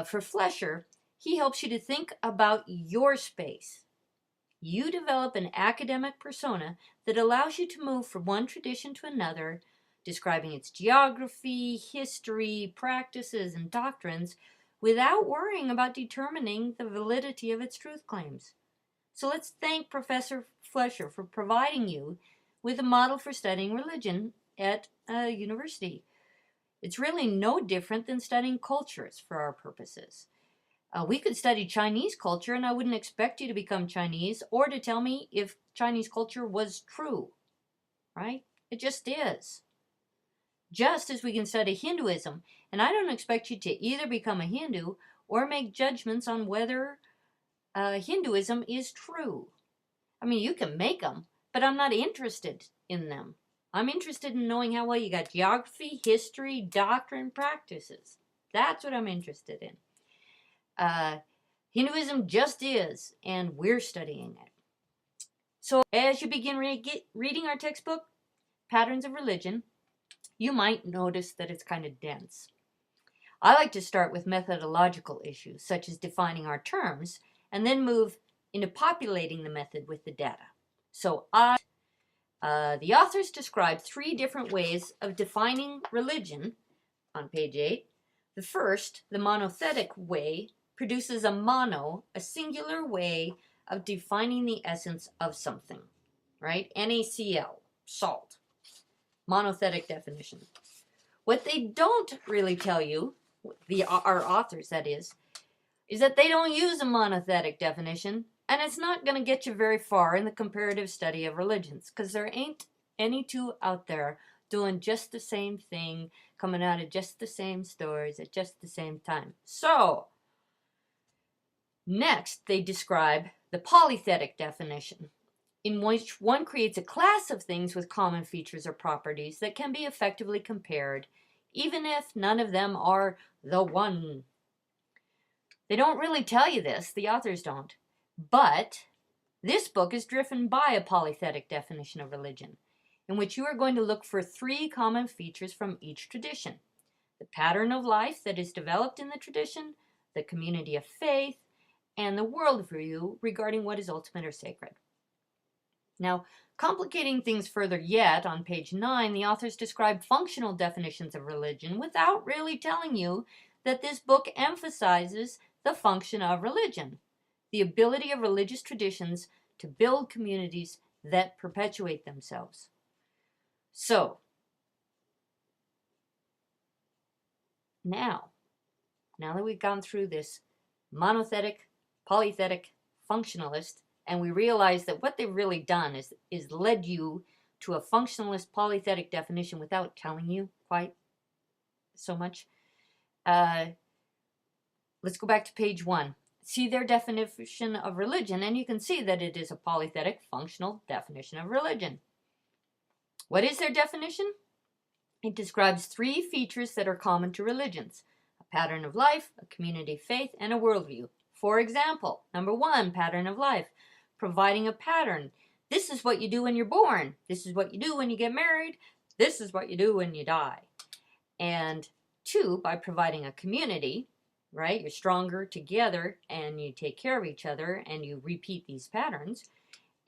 For Flesher, he helps you to think about your space. You develop an academic persona that allows you to move from one tradition to another, describing its geography, history, practices, and doctrines, without worrying about determining the validity of its truth claims. So let's thank Professor Flesher for providing you with a model for studying religion at a university. It's really no different than studying cultures for our purposes. We could study Chinese culture, and I wouldn't expect you to become Chinese or to tell me if Chinese culture was true, right? It just is. Just as we can study Hinduism, and I don't expect you to either become a Hindu or make judgments on whether Hinduism is true. I mean, you can make them, but I'm not interested in them. I'm interested in knowing how well you got geography, history, doctrine, practices. That's what I'm interested in. Hinduism just is, and we're studying it. So as you begin reading our textbook, Patterns of Religion, you might notice that it's kind of dense. I like to start with methodological issues, such as defining our terms, and then move into populating the method with the data. So the authors describe 3 different ways of defining religion on page 8. The first, the monothetic way, produces a singular way of defining the essence of something, right? NaCl, salt, monothetic definition. What they don't really tell you, our authors that is that they don't use a monothetic definition, and it's not going to get you very far in the comparative study of religions, because there ain't any two out there doing just the same thing, coming out of just the same stories at just the same time. So, next, they describe the polythetic definition, in which one creates a class of things with common features or properties that can be effectively compared, even if none of them are the one. They don't really tell you this, the authors don't, but this book is driven by a polythetic definition of religion, in which you are going to look for 3 common features from each tradition: the pattern of life that is developed in the tradition, the community of faith, and the worldview regarding what is ultimate or sacred. Now, complicating things further yet, on page 9, the authors describe functional definitions of religion without really telling you that this book emphasizes the function of religion, the ability of religious traditions to build communities that perpetuate themselves. So, now that we've gone through this monothetic, polythetic, functionalist, and we realize that what they've really done is led you to a functionalist, polythetic definition without telling you quite so much, let's go back to page 1. See their definition of religion, and you can see that it is a polythetic, functional definition of religion. What is their definition? It describes 3 features that are common to religions: a pattern of life, a community of faith, and a worldview. For example, number 1, pattern of life, providing a pattern. This is what you do when you're born. This is what you do when you get married. This is what you do when you die. And 2, by providing a community, right? You're stronger together and you take care of each other and you repeat these patterns.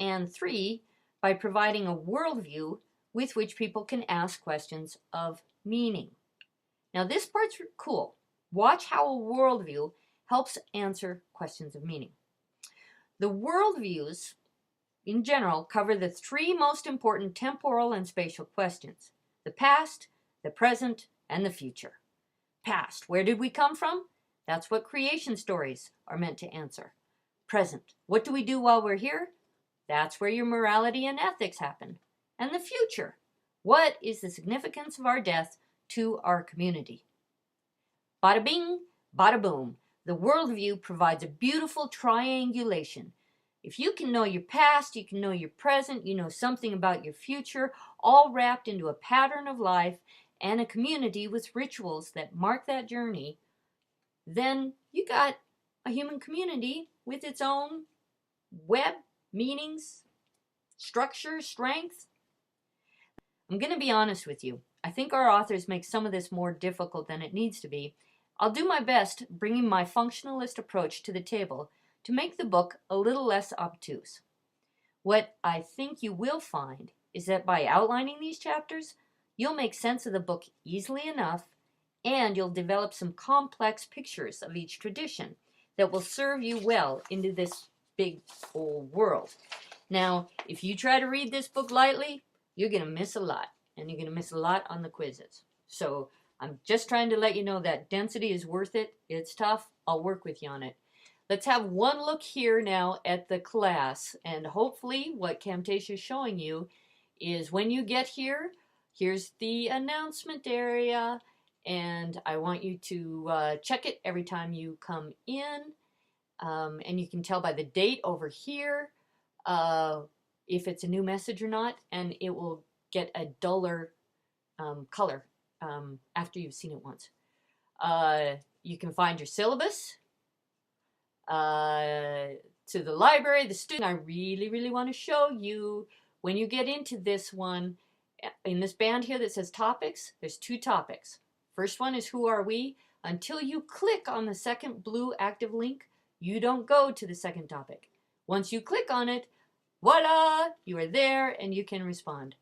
And 3, by providing a worldview with which people can ask questions of meaning. Now this part's cool. Watch how a worldview helps answer questions of meaning. The worldviews, in general, cover the 3 most important temporal and spatial questions: the past, the present, and the future. Past, where did we come from? That's what creation stories are meant to answer. Present, what do we do while we're here? That's where your morality and ethics happen. And the future, what is the significance of our death to our community? Bada bing, bada boom. The worldview provides a beautiful triangulation. If you can know your past, you can know your present, you know something about your future, all wrapped into a pattern of life and a community with rituals that mark that journey, then you got a human community with its own web, meanings, structure, strength. I'm going to be honest with you. I think our authors make some of this more difficult than it needs to be I'll do my best bringing my functionalist approach to the table to make the book a little less obtuse. What I think you will find is that by outlining these chapters, you'll make sense of the book easily enough, and you'll develop some complex pictures of each tradition that will serve you well into this big old world. Now, if you try to read this book lightly, you're going to miss a lot, and you're going to miss a lot on the quizzes. So I'm just trying to let you know that density is worth it. It's tough. I'll work with you on it. Let's have one look here now at the class, and hopefully what Camtasia is showing you is when you get here, here's the announcement area, and I want you to check it every time you come in, and you can tell by the date over here if it's a new message or not, and it will get a duller color after you've seen it once. You can find your syllabus. To the library, the student, I really want to show you, when you get into this one, in this band here that says topics, there's 2 topics. First one is who are we? Until you click on the second blue active link, you don't go to the second topic. Once you click on it, voila, you are there and you can respond. So